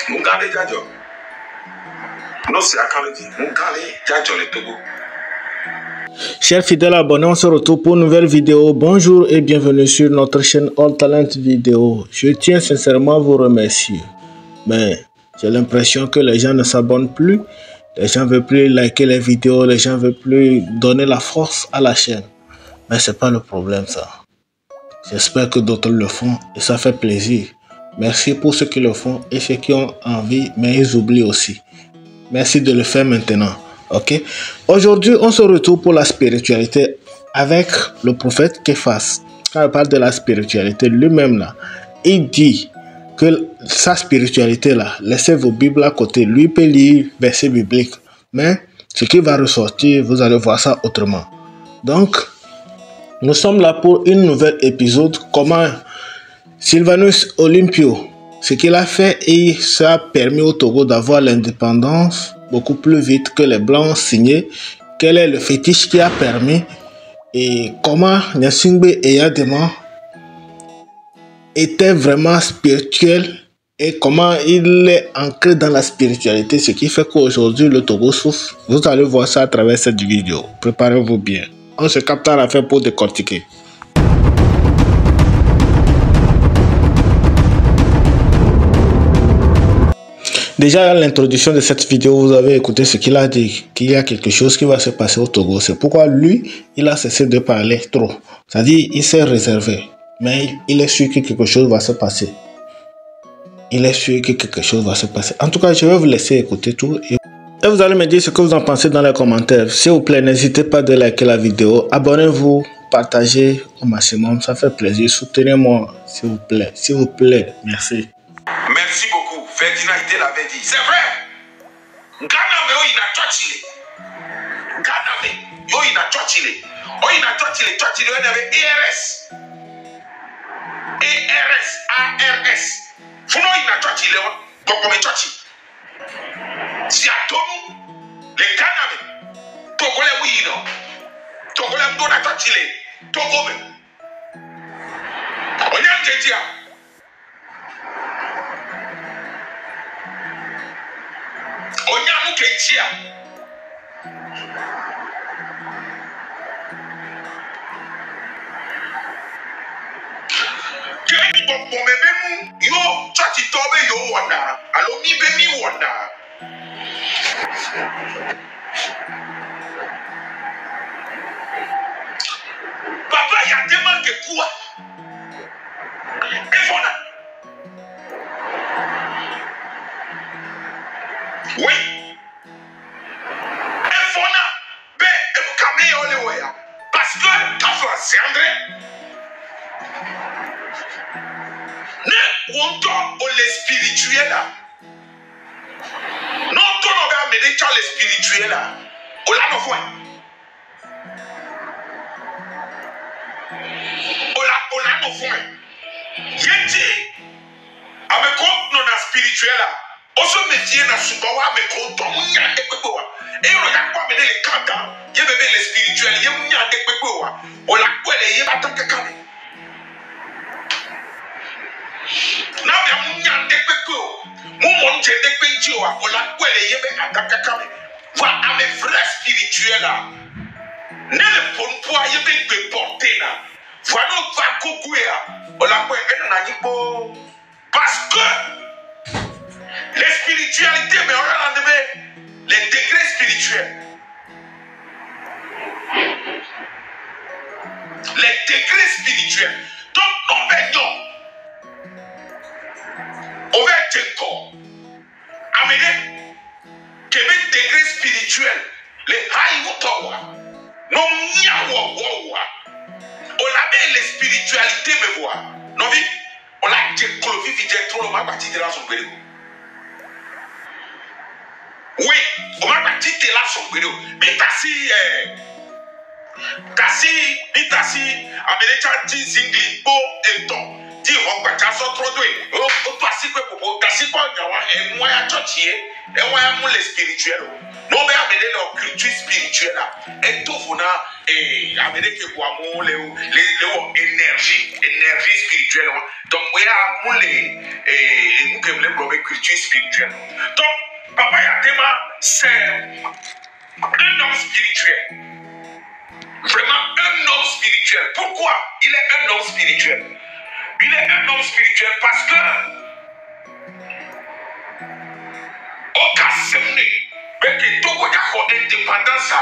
Mungale Jajo. Non, c'est à Kaledi. Mungale Jajo le Togo. Chers fidèles abonnés, on se retrouve pour une nouvelle vidéo. Bonjour et bienvenue sur notre chaîne All Talent Vidéo. Je tiens sincèrement à vous remercier. Mais j'ai l'impression que les gens ne s'abonnent plus. Les gens ne veulent plus liker les vidéos. Les gens ne veulent plus donner la force à la chaîne. Mais ce n'est pas le problème ça. J'espère que d'autres le font et ça fait plaisir. Merci pour ceux qui le font et ceux qui ont envie, mais ils oublient aussi. Merci de le faire maintenant. Ok. Aujourd'hui, on se retrouve pour la spiritualité avec le prophète Képhas. Quand il parle de la spiritualité, lui-même là, il dit que sa spiritualité là, laissez vos Bibles à côté. Lui peut lire versets bibliques, mais ce qui va ressortir, vous allez voir ça autrement. Donc, nous sommes là pour une nouvelle épisode. Comment Sylvanus Olympio, ce qu'il a fait et ça a permis au Togo d'avoir l'indépendance beaucoup plus vite que les Blancs ont signé. Quel est le fétiche qui a permis et comment Gnassingbé et Yadema était vraiment spirituel et comment il est ancré dans la spiritualité, ce qui fait qu'aujourd'hui le Togo souffre. Vous allez voir ça à travers cette vidéo. Préparez-vous bien. On se capte à la fin pour décortiquer. Déjà, à l'introduction de cette vidéo, vous avez écouté ce qu'il a dit, qu'il y a quelque chose qui va se passer au Togo. C'est pourquoi lui, il a cessé de parler trop. C'est-à-dire, il s'est réservé. Mais il est sûr que quelque chose va se passer. Il est sûr que quelque chose va se passer. En tout cas, je vais vous laisser écouter tout. Et vous allez me dire ce que vous en pensez dans les commentaires. S'il vous plaît, n'hésitez pas à liker la vidéo. Abonnez-vous, partagez au maximum. Ça fait plaisir. Soutenez-moi, s'il vous plaît. S'il vous plaît. Merci. Merci beaucoup. Ferdinand Ité l'avait dit. C'est vrai. Ghana me oyina Churchill. Ghana me oyina Churchill. Oyina Churchill. Churchill on avait ARS. ARS. Funo oyina Churchill. Boko me Churchill. Si à Togo, les Ghana me. Togo le oyina. Togo le mdona Churchill. Togo me. Onyan jetia. Onyamu kenchia. Keni bombe bemu yo chachi tobe yo wanda. Alo mi be mi wanda. Papa ya dema ke kuwa. Efona. Oui. Efona be ebukame ole oya. Parce que kafa c'est André. Ne wonto o le spirituel là. Non to no be amede cha le spirituel là. O la no fo. O la no fo. Yeti ameko no na spirituel là. Oso métier na subawa me ko munya ekpewa e ro ya kwa me le kaka ye bebe le spirituel ye munya ekpewa o la kwele ye bataka kame na be munya ekpewa mu monje ekpeji o la kwele ye be ataka kame wa ame vrai spirituel là ne le ponpoa ye be gbe porter na wa no va gogoea o la kwele na nyibo parce que les spiritualités, mais on a les degrés spirituels. Les degrés spirituels. Donc, on va être encore. Amenez que les degrés spirituels, les high water, non, on a les spiritualités, mais voir. Non, on a des clovis, trop le parti de la sombre. Oui, on va partir de là son vidéo. Mais Tassi, Amélica dit Zingli, Bo et Ton. Di on bacha so trop do o to asikwe popo tasikwa nyawa enwa ya churchie enwa ya mule spirituel no be amede le culture spirituel la etofo na amede ke kwa mo le énergie spirituelle donc we a mule nous que le problème culture spirituelle donc papa ya tema c'est un homme spirituel, vraiment un homme spirituel. Pourquoi il est un homme spirituel? Il est un homme spirituel parce que au cas que Togo a indépendance,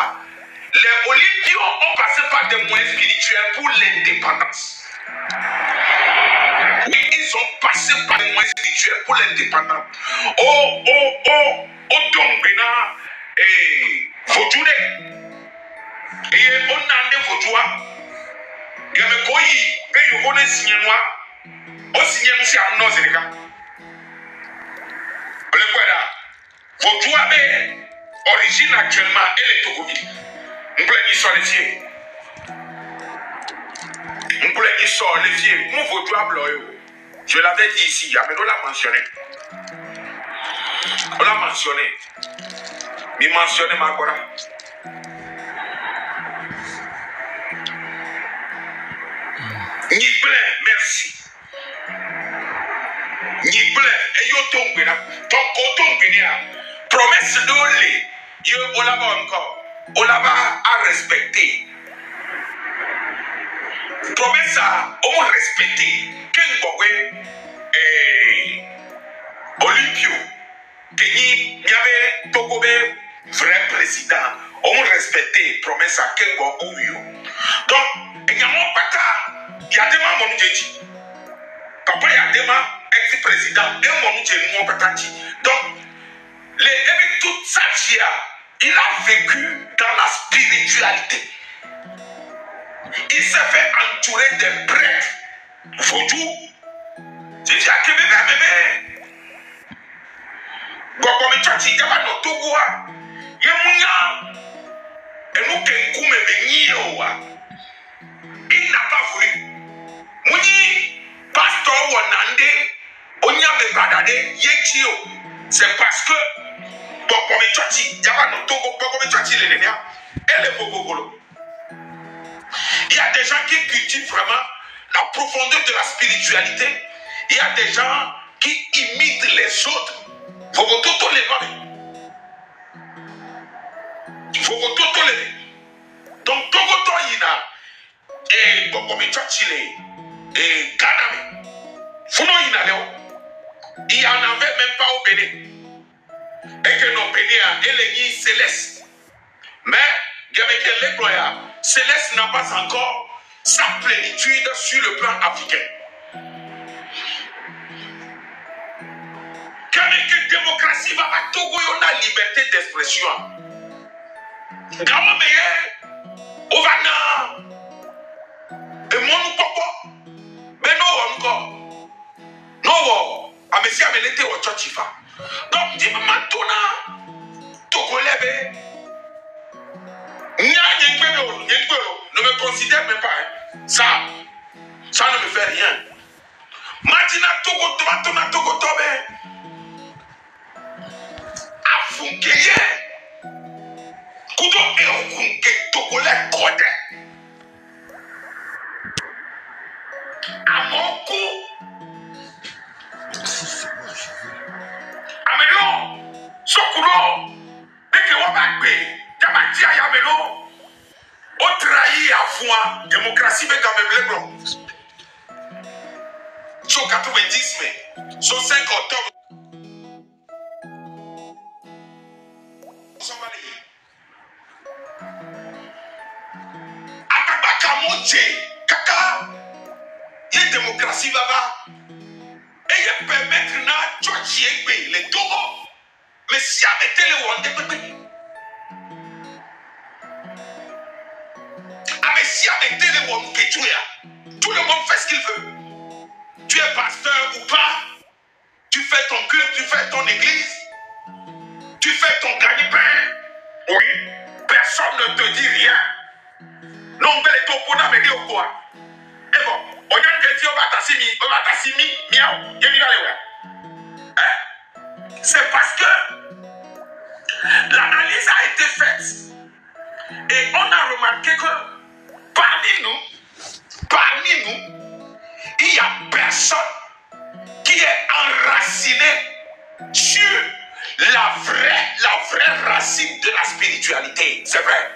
les Olympions ont passé par des moyens spirituels pour l'indépendance. Oui, ils ont passé par des moyens spirituels pour l'indépendance. Tombena Fojure. Et on a des Fojua. Il y a un pays qui est au cinéma. Au cinéma, c'est un nom, c'est le cas. Le voilà. Fojua est origine actuellement, elle est Togobi. On peut dire sur les fiers. On peut dire sur les fiers. Mon Fojua blanc. Je l'avais dit ici, mais on l'a mentionné. On l'a mentionné. Il mentionne ma cora. Ni plein, merci. Ni plein, et yo tombe là. Ton coton là. Promesse d'olé. Yo, on l'a encore. On l'a à respecter. Promesse à, on respecter. Quel boy, Olympio. Il y avait Togobé. Vrai président, on respectait promesse à quel bon ouyo. Donc, il y a mon papa, il y a des mamans mon dit. Papa, il y a des mamans ex-président, et mon dit mon papa dit. Donc, avec toute sa vie, il a vécu dans la spiritualité. Il s'est fait entourer des prêtres. Fojou, j'ai dit à Kébé, bébé. Quand on me dit, il y a un Togo. Yemunya, et nous qui nous il n'a pas voulu. Mouni, pasteur Wanande, Onya me badade, Yechio, c'est parce que, Bokomi Tchati, Yaba no Togo, Bokomi Tchati, les Lénia, et les Bogogolo. Il y a des gens qui cultivent vraiment la profondeur de la spiritualité. Il y a des gens qui imitent les autres. Faut que tout les noms. Il faut que tout les. Donc, Togo Toyina et Bokomi Tchachile et Kaname. Founo Yina Léo. Il n'y en avait même pas au Bénin. Et que nos Bénin et les Guy Céleste. Mais, Céleste n'a pas encore sa plénitude sur le plan africain. Quand la démocratie va à Togo, on a liberté d'expression. Gamameye, Ovana, et mon papa, mais non encore. Non, à monsieur Amelete au Tchochifa. Donc, dis-moi maintenant, Togolais, ne me considère même pas. Ça ne me fait rien. Maintenant, Togo, Afunkeye. Kudo e okunke Togolais kode. Amoku. Amelo. Sokulo. Deke wabakbe. Yabati ayamelo. O trahi à foi. Démocratie mais quand même les blancs. Sur 90 mai. Sur 5 octobre. Kaka, il y a démocratie là-bas. Et il permettre de les Togo. Mais si avec les Rwandais, avec si avec les Rwandais, tout le monde fait ce qu'il veut. Tu es pasteur ou pas, tu fais ton culte, tu fais ton église, tu fais ton gagne-pain. Oui, personne ne te dit rien. Non, mais les topos n'a pas dit quoi. Et bon, C'est parce que l'analyse a été faite et on a remarqué que parmi nous, il n'y a personne qui est enraciné sur la vraie racine de la spiritualité. C'est vrai.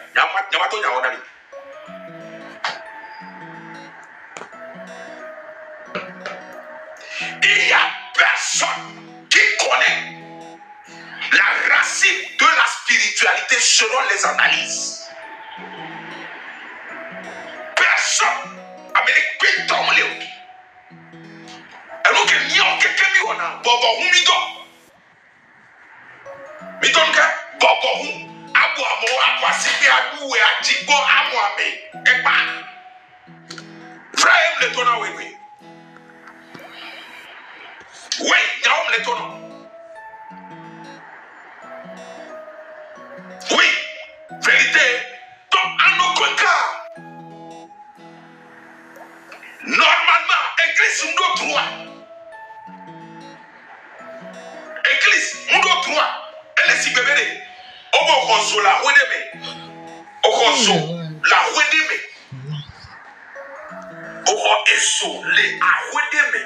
Il n'y a personne qui connaît la racine de la spiritualité selon les analyses. Personne. Oui, vérité. Donc, en aucun cas, normalement, Église nous droit. Église nous droit. Elle est si bébé. Obo konso la wedeme. Okonso la wedeme. Oko eso le a wedeme.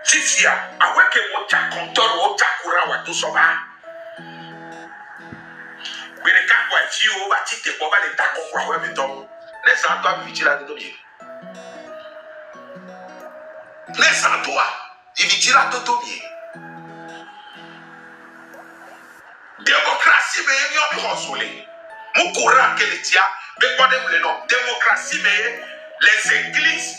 Titia, aweke mocha kontor mocha kura watu soba. Bene kakwa fio ba tite ko ba le tako kwa we beton. Les antois vitila de bien. Les antois, il vitila toto bien. Démocratie mais il y a consolé. Mon courant que les tia, mais quoi de le nom? Démocratie mais les églises,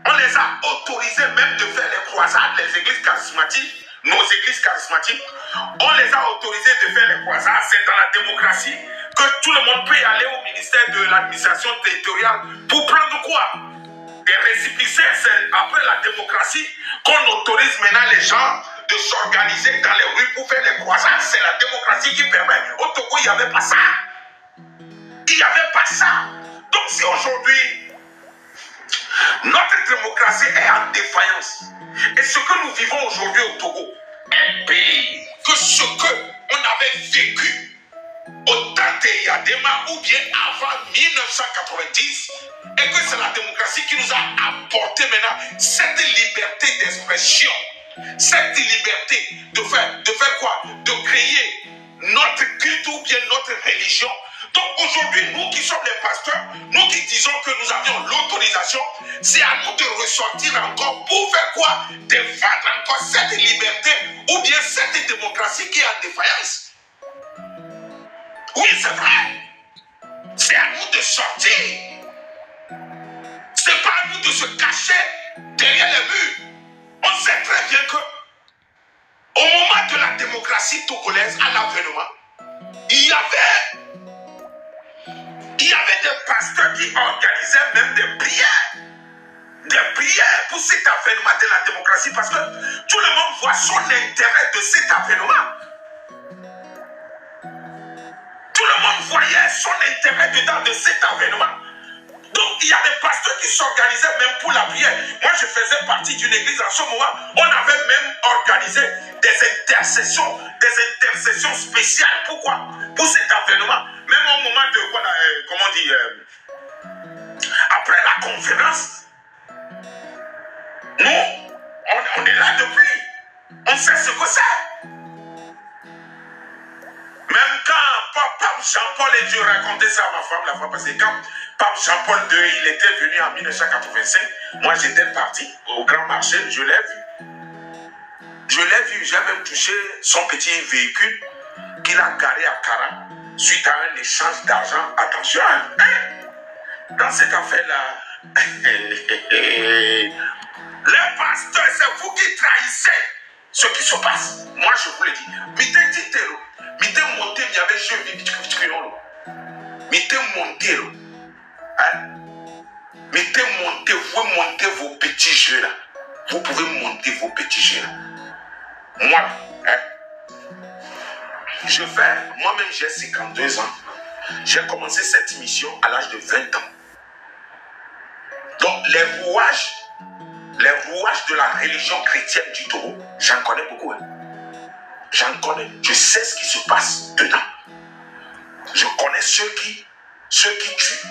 on les a autorisés même de faire les croisades, les églises charismatiques, nos églises charismatiques, on les a autorisés de faire les croisades. C'est dans la démocratie que tout le monde peut y aller au ministère de l'administration territoriale pour prendre quoi? Des récépissés. C'est après la démocratie qu'on autorise maintenant les gens de s'organiser dans les rues pour faire les croisades. C'est la démocratie qui permet. Au Togo, il n'y avait pas ça. Il n'y avait pas ça. Donc si aujourd'hui, notre démocratie est en défaillance, et ce que nous vivons aujourd'hui au Togo est pire que ce qu'on avait vécu au temps de Yadema ou bien avant 1990, et que c'est la démocratie qui nous a apporté maintenant cette liberté d'expression, cette liberté de faire quoi? De créer notre culte ou bien notre religion. Donc aujourd'hui, nous qui sommes les pasteurs, nous qui disons que nous avions l'autorisation, c'est à nous de ressortir encore pour faire quoi? Défendre encore cette liberté ou bien cette démocratie qui est en défaillance. Oui, c'est vrai. C'est à nous de sortir. C'est pas à nous de se cacher derrière les murs. On sait très bien que au moment de la démocratie togolaise, à l'avènement, il y avait des pasteurs qui organisaient même des prières pour cet avènement de la démocratie, parce que tout le monde voit son intérêt de cet avènement. Tout le monde voyait son intérêt dedans de cet avènement. Donc il y a des pasteurs qui s'organisaient même pour la prière. Moi je faisais partie d'une église en ce moment. On avait même organisé des intercessions spéciales. Pourquoi? Pour cet avènement. Même au moment de comment on dit, après la conférence, nous on est là depuis. On sait ce que c'est. Même quand Pape Jean-Paul et Dieu racontait ça à ma femme la fois passée, quand Pape Jean-Paul II, il était venu en 1985, moi j'étais parti au Grand Marché, je l'ai vu. Je l'ai vu, j'ai même touché son petit véhicule qu'il a garé à Kara suite à un échange d'argent. Attention, hein? Dans cette affaire-là, les pasteurs, c'est vous qui trahissez ce qui se passe. Moi je vous le dis. Mite monté, il y avait jeu Mite monté, hein? Mite monté, vous montez vos petits jeux là. Vous pouvez monter vos petits jeux là. Moi, hein? Moi-même j'ai 52 ans. J'ai commencé cette mission à l'âge de 20 ans. Donc les rouages de la religion chrétienne du Togo, j'en connais beaucoup. Hein. J'en connais. Je sais ce qui se passe dedans. Je connais ceux qui tuent.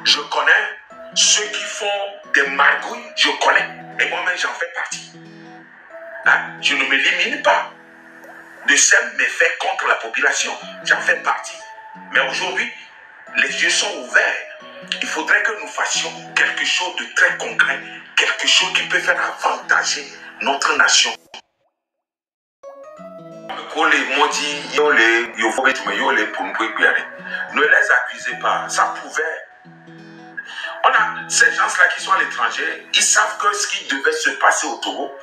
Je connais ceux qui font des magouilles. Je connais. Et moi-même, j'en fais partie. Hein? Je ne me limite pas de ces méfaits contre la population. J'en fais partie. Mais aujourd'hui, les yeux sont ouverts. Il faudrait que nous fassions quelque chose de très concret, quelque chose qui peut faire avantager notre nation. Ne les accusez pas, ça pouvait. On a ces gens-là qui sont à l'étranger, ils savent que ce qui devait se passer au Togo,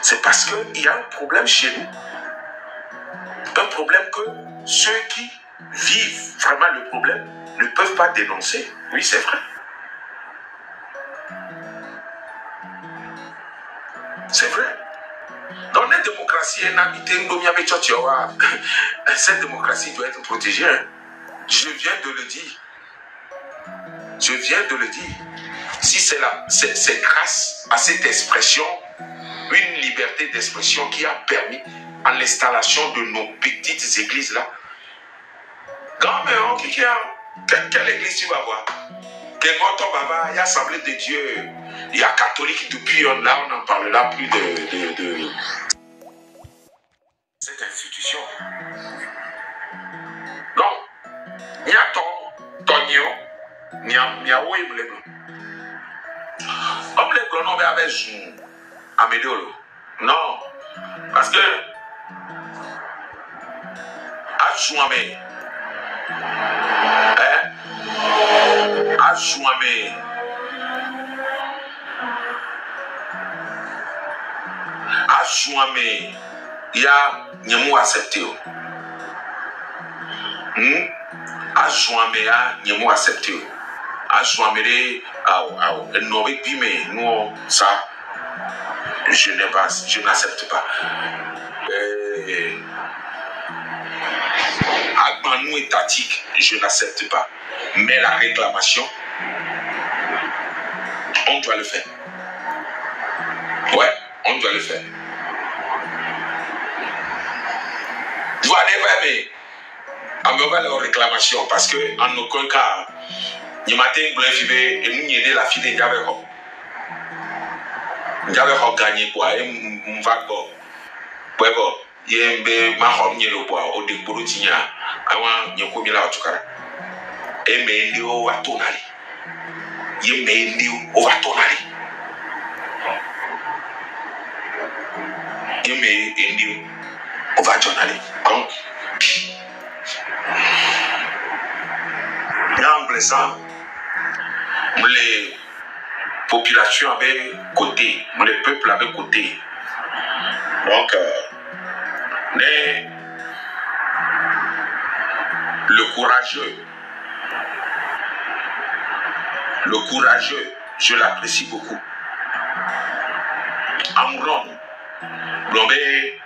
c'est parce qu'il y a un problème chez nous. Un problème que ceux qui vivent vraiment le problème ne peuvent pas dénoncer. Oui, c'est vrai. C'est vrai. Dans la démocratie, cette démocratie doit être protégée. Je viens de le dire. Je viens de le dire. Si c'est grâce à cette expression, une liberté d'expression qui a permis à l'installation de nos petites églises là. Grand-mère, quelle église tu vas voir? Il y a Assemblée de Dieu, il y a catholique depuis là, on n'en parlera plus de cette institution. Donc, il y a Tonio, il y a Ouéblé. Homme les blancs, on va avec Amédolo. Non, parce que Ajouamé, il y a Nyamou accepté. Ajouamé, Nyamou accepté. Ajouamé, nous, ça, je n'accepte pas. Agbanou étatique, je n'accepte pas. Mais la réclamation, on doit le faire. Ouais, on doit le faire. Vous allez voir, mais on va la réclamation parce que en aucun cas, il m'a dit que et nous aider la fille de Diabeho. Diabeho gagné quoi, et on va quoi. Ouais, bon, il y a un ma homme qui est le poids au début de Tigna. Avant, il y a un peu de la autocara. Et mais il y a un tonali. Il y a un tonali. Il y a un tonali. Donc, en plaçant, les populations avaient côté, les peuples avaient côté. Donc, mais le courageux, je l'apprécie beaucoup. Amron, Blomé,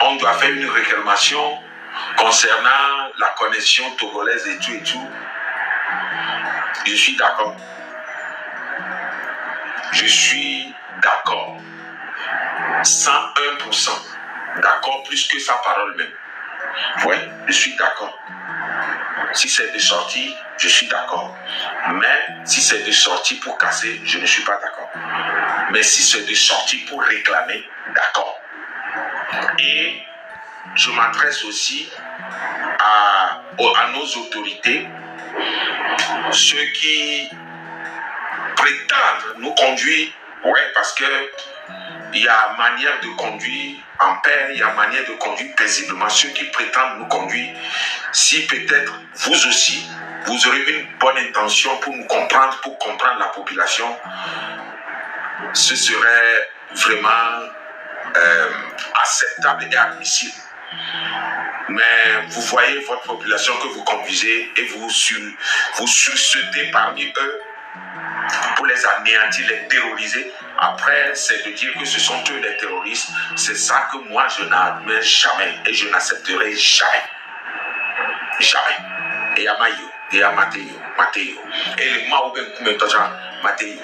on doit faire une réclamation concernant la connexion togolaise et tout. Je suis d'accord. Je suis d'accord. 101%. D'accord, plus que sa parole même. Oui, je suis d'accord. Si c'est de sortie, je suis d'accord. Mais si c'est de sortie pour casser, je ne suis pas d'accord. Mais si c'est de sortie pour réclamer, d'accord. Et je m'adresse aussi à nos autorités, ceux qui prétendent nous conduire, ouais, parce que il y a manière de conduire en paix, il y a manière de conduire paisiblement. Ceux qui prétendent nous conduire, si peut-être vous aussi, vous aurez une bonne intention pour nous comprendre, pour comprendre la population, ce serait vraiment acceptable et admissible. Mais vous voyez votre population que vous conduisez et vous sursauter parmi eux pour les anéantir, les terroriser. Après, c'est de dire que ce sont eux les terroristes. C'est ça que moi, je n'admets jamais et je n'accepterai jamais. Jamais. Et à Maïo, et à Mathéo. Et le m'a ouvert comme Mathéo.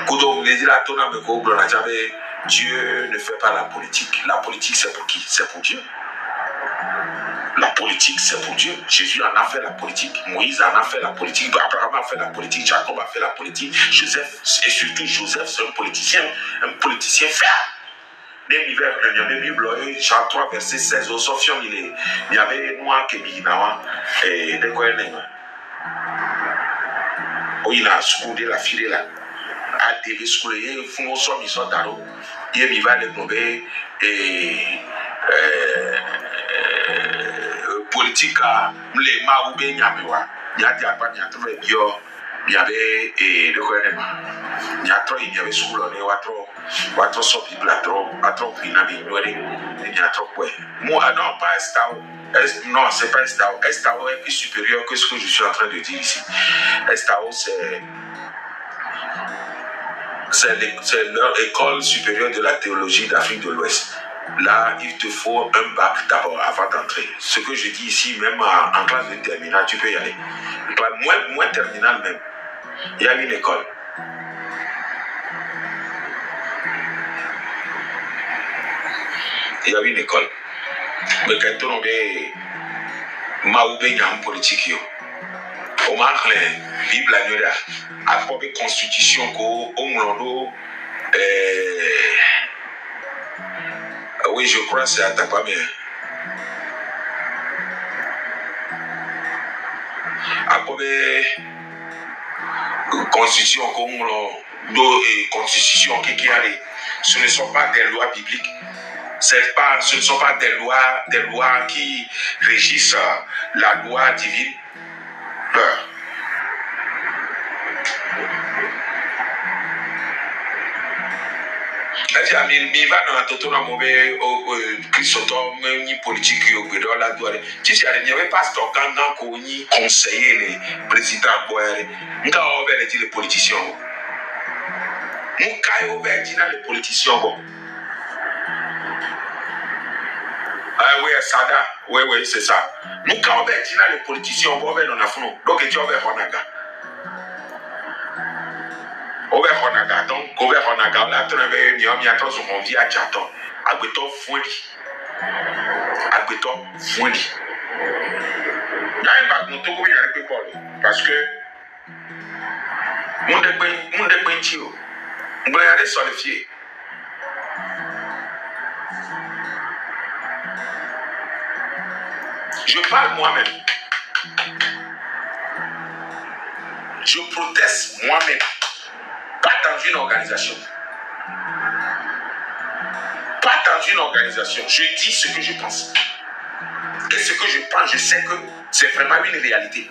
Quand les la tona me go Dieu ne fait pas la politique. La politique c'est pour qui? C'est pour Dieu. La politique, c'est pour Dieu. Jésus en a fait la politique. Moïse en a fait la politique. Abraham a fait la politique. Jacob a fait la politique. Joseph, et surtout Joseph, c'est un politicien ferme. Des hivers, il y a des Bibles, Jean 3, verset 16, au Sofion, il y avait moi qui m'inawa, et de quoi il est. Oh, il a soudé la file là. A début scolaire, il faut nous sommes, ils sont dans il va les tomber, et politique à les maoubé nyamewa nyadia pa nyatro bio biabe et de quoi nyatro il y avait sous le watro so bible atro pinabi noire nyatro quoi moi non pas estao non c'est pas estao est plus supérieur que ce que je suis en train de dire ici. Estao c'est leur école supérieure de la théologie d'Afrique de l'Ouest. Là, il te faut un bac d'abord avant d'entrer. Ce que je dis ici, même en classe de terminale, tu peux y aller. Moins terminale même. Il y a une école. Il y a une école. Mais quand on est maoubé en politique, on marque la Bible à la constitution qu'on oui, je crois que c'est à Tapamé. Après, constitution constitution qui arrive, ce ne sont pas des lois bibliques. Ce ne sont pas des lois qui régissent la loi divine. Mi va dans la totona mauvais Christophe ni politique au dans la douane. Si il n'y avait pas stock quand qu'on y conseiller les présidents boire. Nga over les politiciens. Mukai over les politiciens bon. Ah oui, Sada, oui, c'est ça. Mukai over les politiciens bon over dans la fond. Donc tu over Honaga. Over Honaga, donc over Honaga, on a trouvé une yomi à toi sur mon vie à Chaton. Agbeto Foueli. N'a pas mon tour avec le Paul. Parce que mon débentio, on va aller solidifier. Je parle moi-même. Je proteste moi-même. Pas dans une organisation. Pas dans une organisation. Je dis ce que je pense. Et ce que je pense, je sais que c'est vraiment une réalité.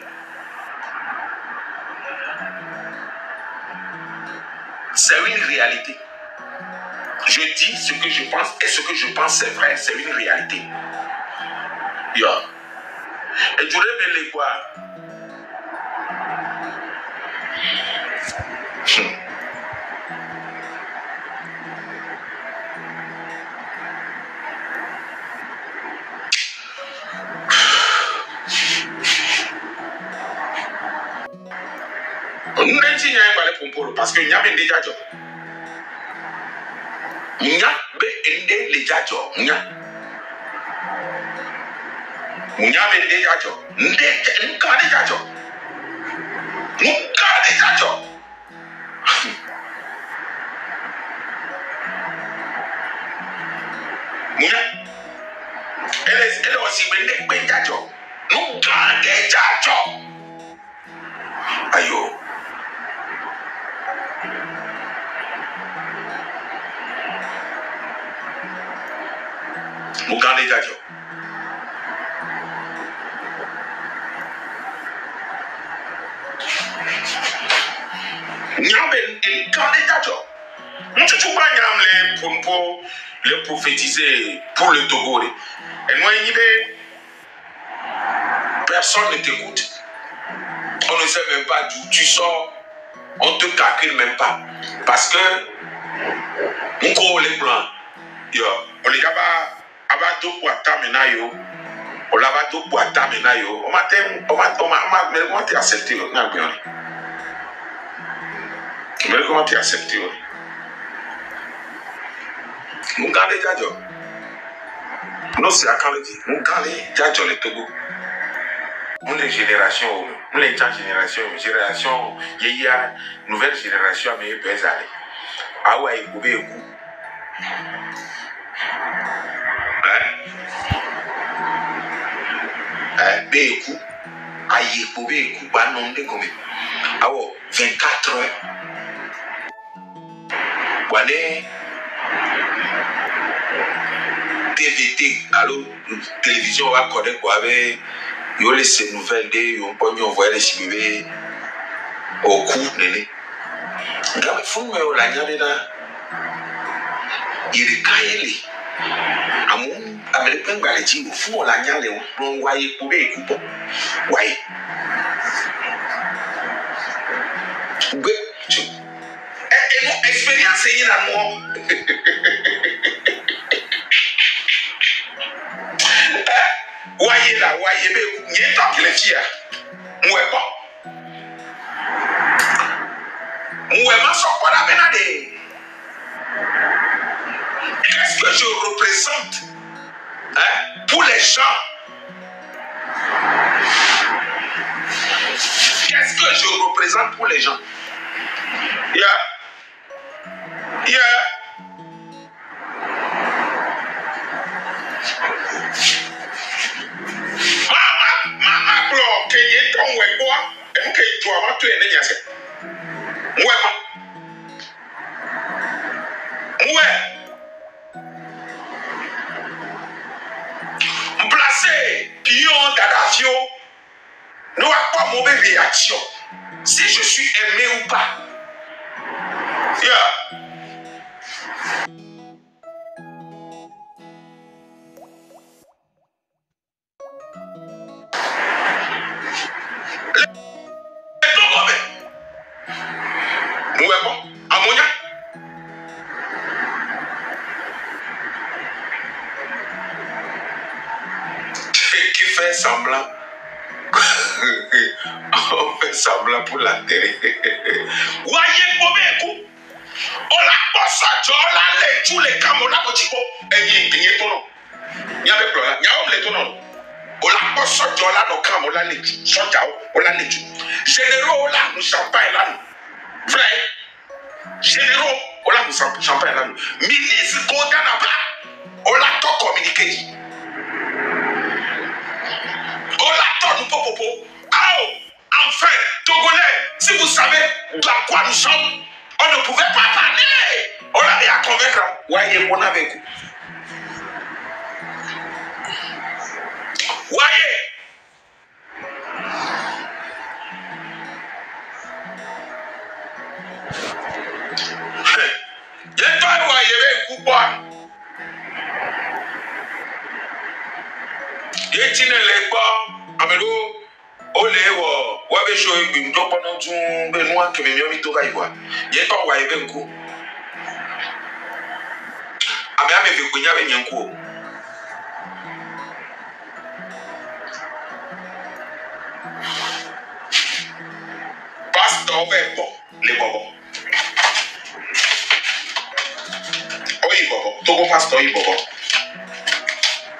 C'est une réalité. Je dis ce que je pense et ce que je pense c'est vrai, c'est une réalité. Yo. Et je remets les quoi. Nous n'avons pas parce que nous avons déjà job. Nous avons déjà job. Nous avons déjà job. Nous avons déjà job. Elle est aussi déjà job. Nous avons déjà job. Ayo. Nous avons déjà job. Pour les prophétiser pour le Togo. Et moi, personne ne t'écoute. On ne sait même pas d'où tu sors. On ne te calcule même pas. Parce que on les plans. On les gars, On l'a pas tout pour attendre là yo. On m'a accepté là. N'a bien. Mais comment t'es accepté là? Mon gars les gars. Non c'est à quand le dit. Mon gars les gars le Togo. Mon génération, mon génération, il y a nouvelle génération mais il peut aller. Ah ouais, il peut beaucoup. Beku aye po beku ba non de comme awo 24 heures wane TVT allo télévision va connaître quoi avec yo les nouvelles de yo pognon voir les chibé au coup nene ngam fun me la nyade na il kaeli amun américain ba le ji fun la nyale won waye po beku po waye et mon expérience est là moi. Voyez là, voyez, mais il y a tant que les filles. Moi pas. Moi ma sont pas la benade. Qu'est-ce que je représente pour les gens? Qu'est-ce que je représente pour les gens? Mama block et ton webo et que tu as tout et n'y a c'est. Placé pion d'adafio. Nous avons pas mauvaise réaction. Si je suis aimé ou pas. Qui fait semblant. On fait semblant pour la télé. Voyez, Bobé, on l'a pas ça, tous les camonas, et il y a ton nom. Il y a des plans, il y a ton nom. On l'a pas ça, nos camonas, les on l'a les généraux, là, nous champagne là. Vrai. Généraux, on l'a nous champagne là. Ministre, Kodana, on l'a tout communiqué. On l'attend, nous popo. Oh, enfin, Togolais, si vous savez dans quoi nous sommes, on ne pouvait pas parler. On avait à convaincre. Voyez, on avait coup. Voyez. Il doit y avoir un coup quoi. Il tient les pas. Amelo. Olé wo wabe show igbi ndo pono tun be nu akeme mi omi to ga iwa ye to wa ebe nku ame fi kunya be nyanku pastor be bo le bobo oyi bobo togo pastor oyi bobo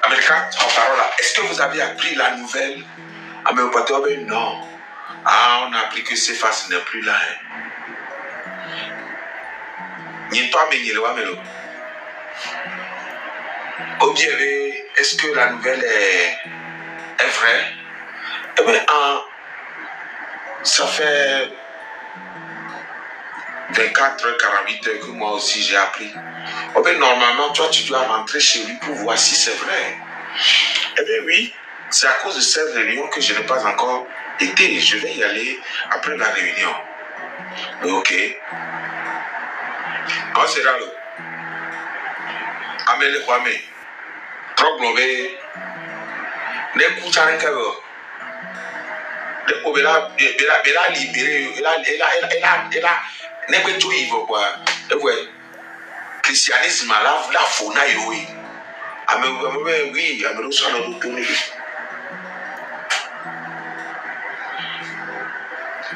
américain en parole là est-ce que vous avez appris la nouvelle? Ah mais au pâteau, non. Ah, on a appris que ces faces n'est plus là. Ni toi, mais ni le wamelo. Ou bien, est-ce que la nouvelle est vraie? Eh bien, ça fait 24 heures, 48 heures que moi aussi j'ai appris. Oh bien, normalement, toi, tu dois rentrer chez lui pour voir si c'est vrai. Eh bien, oui. C'est à cause de cette réunion que je n'ai pas encore été. Je vais y aller après la réunion. Ok. Quand c'est là, Amele Kwame. Trop globé. Les coups de cœur. Les coups de libéré. N'est pas toutivre, quoi. Et ouais. Christianisme, la fauna, oui. Oui, Amelo, ça n'a pas tourné.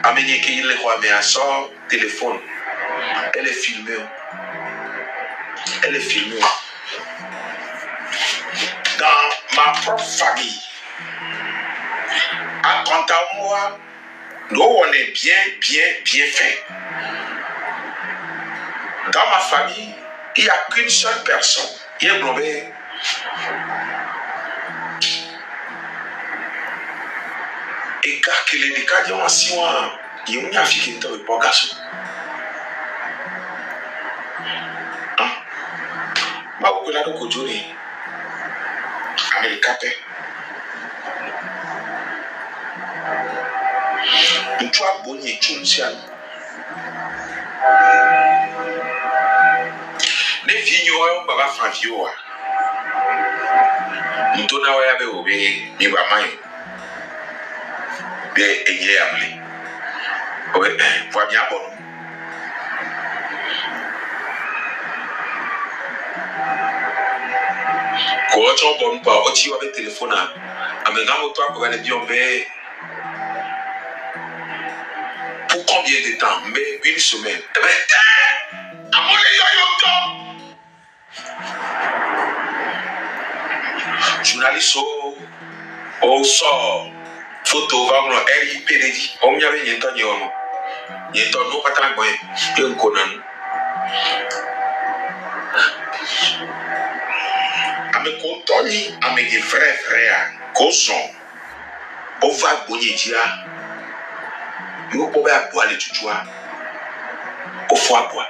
Amenye qui il roi mais à son téléphone. Elle est filmée. Elle est filmée. Dans ma propre famille. Quant à moi, nous on est bien fait. Dans ma famille, il n'y a qu'une seule personne. Il est blobé. Et gars qui les décadent en 6 mois, il y a une affiche qui est un peu garçon. Ma beaucoup là de Kojori, Américain. Tu as bonné Tchunsian. Les vignes ont pas Fabio. Nous donnons à la obé, mais va maille. Bien, et y est oui, vois bien bon. Quand tu as bon pas, tu as le téléphone à mes grands toi pour aller bien pour combien de temps? Mais une semaine. Eh bien, à mon journaliste au sort photo va me RIP on y avait yenton yono yenton no patang boy bien konan ame kontoni ame des frères koson on va bonyer dia yo ko ba boire le tutua ko fo aboa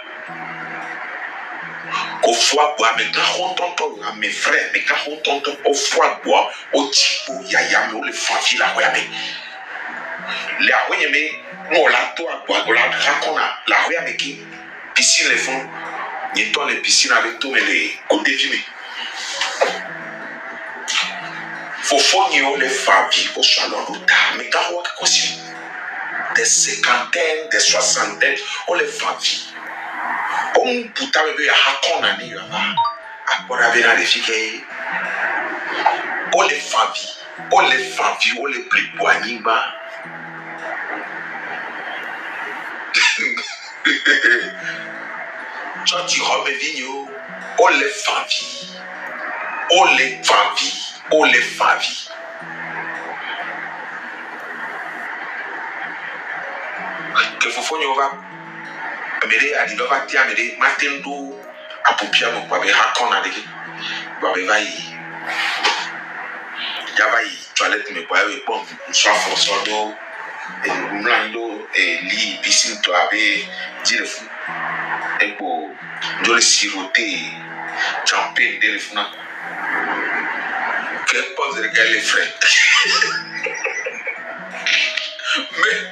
au foie bois, mais quand on mes frères, mais quand on au foie bois, au type, yaya, mais le famille la regarde. La regarde, mais non, la toi, bois, la raconte, la regarde qui piscine les fonds, il tourne les piscines avec tout, mais les côtés filmés. Faut fournir les familles au salon d'Outa, mais quand on voit des cinquantaines, des soixantaines, on les familles. On puta bebe ya hakona ni yaba akora bena le fike on les familles on les plus boanimba tu robe vigno on les familles que faut fonyo va amede adidova ti amede matendo apopia mo kwa be hakona de ba be vai ya vai toilette me kwa be bon so for do e mlando e li piscine to ave dire fu e ko jole siroté champagne de funa que pose les frais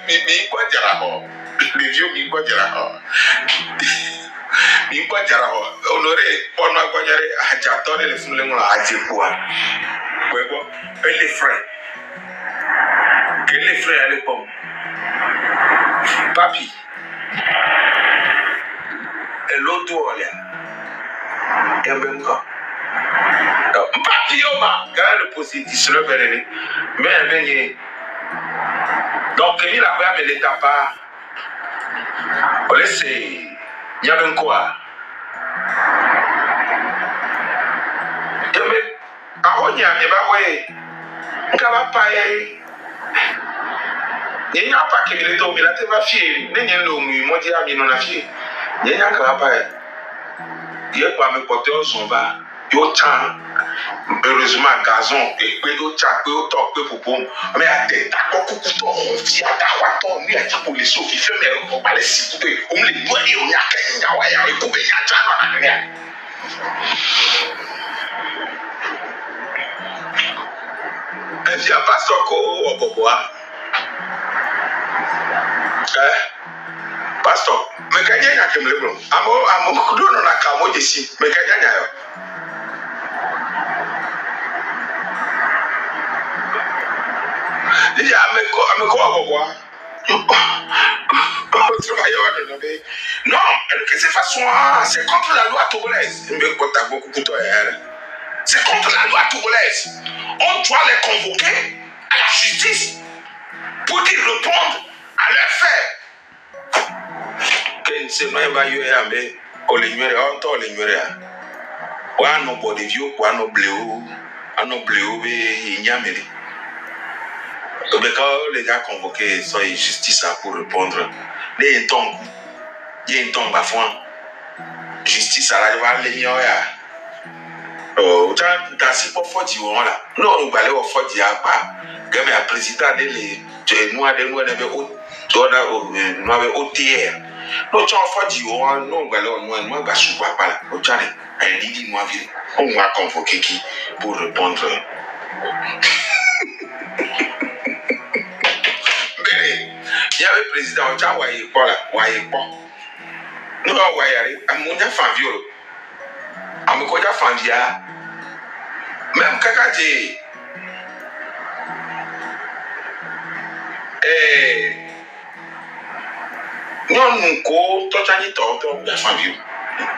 mais mi kwa jara ho le vieux mi kwa jara ho mi kwa jara ho honoré on ma kwa jara aja to le fun le ngo aje kwa kwego les frais que les frais à l'époque papi et l'autre olha et même quoi papi oma quand le possible se révéler mais venez donc il a pas l'état pas on laisse il y a même quoi mais ahonya me ba we nkaba pa ye yenya pa ke le to mi la te va fie ne nyen lo mu mo di ami no na fie yenya nkaba pa ye pa me porter son va yo chan heureusement gazon et pe yo chan pe yo to pe popo mais a te ta ko ku to fi ata wa to ni a ti police o fi fe me ko ba le si ku pe o le bo ni o nya ka nya wa ya ko be ya chan na ne si a pas soko o boboa pastor me kanya nya kemle bro amo kudo no na ka mo jesi me kanya nya yo ya me ko boboa non que c'est façon c'est contre la loi togolaise me ko ta beaucoup kuto c'est contre la loi togolaise. On doit les convoquer à la justice pour qu'ils répondent à leur faire. Que c'est moi va y aller, on les nuire, on t'en les nuire. Ouais, non, bon, des vieux, quoi, non, bléo, il y a mêlé. Donc, quand les gars convoqués sont justice pour répondre, il y a un temps, justice à la va les miens. Oh, tu as si pour faire du là. Non, on va aller au fort du pas. Comme le président de les, nous avons OTR. Non, tu as fait du non, on va aller au moins, moi, je suis pas là. Tu as dit, moi, on va convoquer qui pour répondre. Il y avait le président, tu as voyé pas là, voyé pas. Nous avons voyé, à mon famille, à mon famille, même quand j'ai nous ko to chani to ya famille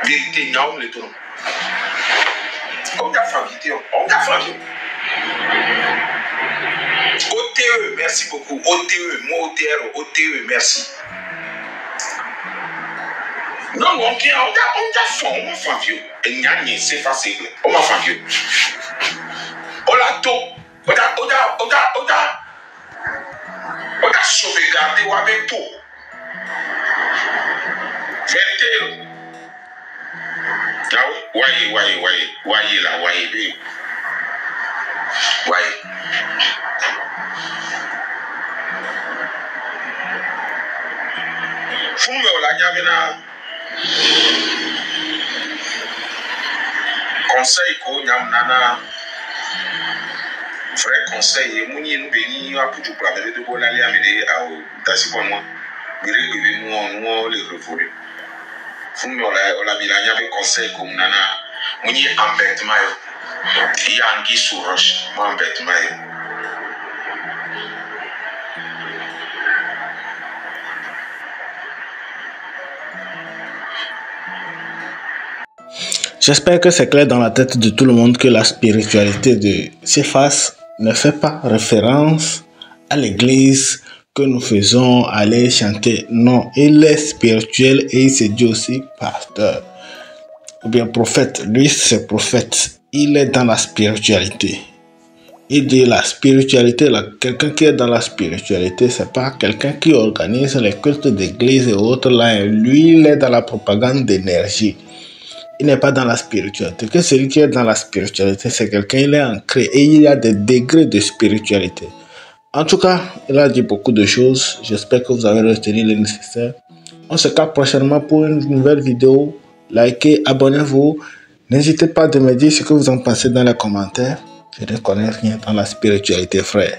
vérité nyam le tout on a famille OTE merci beaucoup OTE moi OTE merci non on a famille et nyani c'est facile on a famille on a tout on a sauvegardé ou avec tout. Vérité. Voyez là. Fume la nyamena. Conseil ko nyamnana. Frère conseil, mouni nous béni à pour du plat de bon aller à m'aider à tasser pour moi. Mais nous les révolus. Fume la milania avec conseil comme nana. Mouni embête mayo. Il y a un guy sous roche. Moi embête mayo. J'espère que c'est clair dans la tête de tout le monde que la spiritualité de Cephas ne fait pas référence à l'église que nous faisons aller chanter. Non, il est spirituel et il se dit aussi pasteur. Ou bien prophète. Lui, c'est prophète. Il est dans la spiritualité. Il dit la spiritualité, quelqu'un qui est dans la spiritualité, c'est pas quelqu'un qui organise les cultes d'église et autres là. Lui, il est dans la propagande d'énergie. Il n'est pas dans la spiritualité. Que celui qui est dans la spiritualité, c'est quelqu'un, il est ancré et il y a des degrés de spiritualité. En tout cas, il a dit beaucoup de choses. J'espère que vous avez retenu le nécessaire. On se capte prochainement pour une nouvelle vidéo. Likez, abonnez-vous. N'hésitez pas de me dire ce que vous en pensez dans les commentaires. Je ne connais rien dans la spiritualité, frère.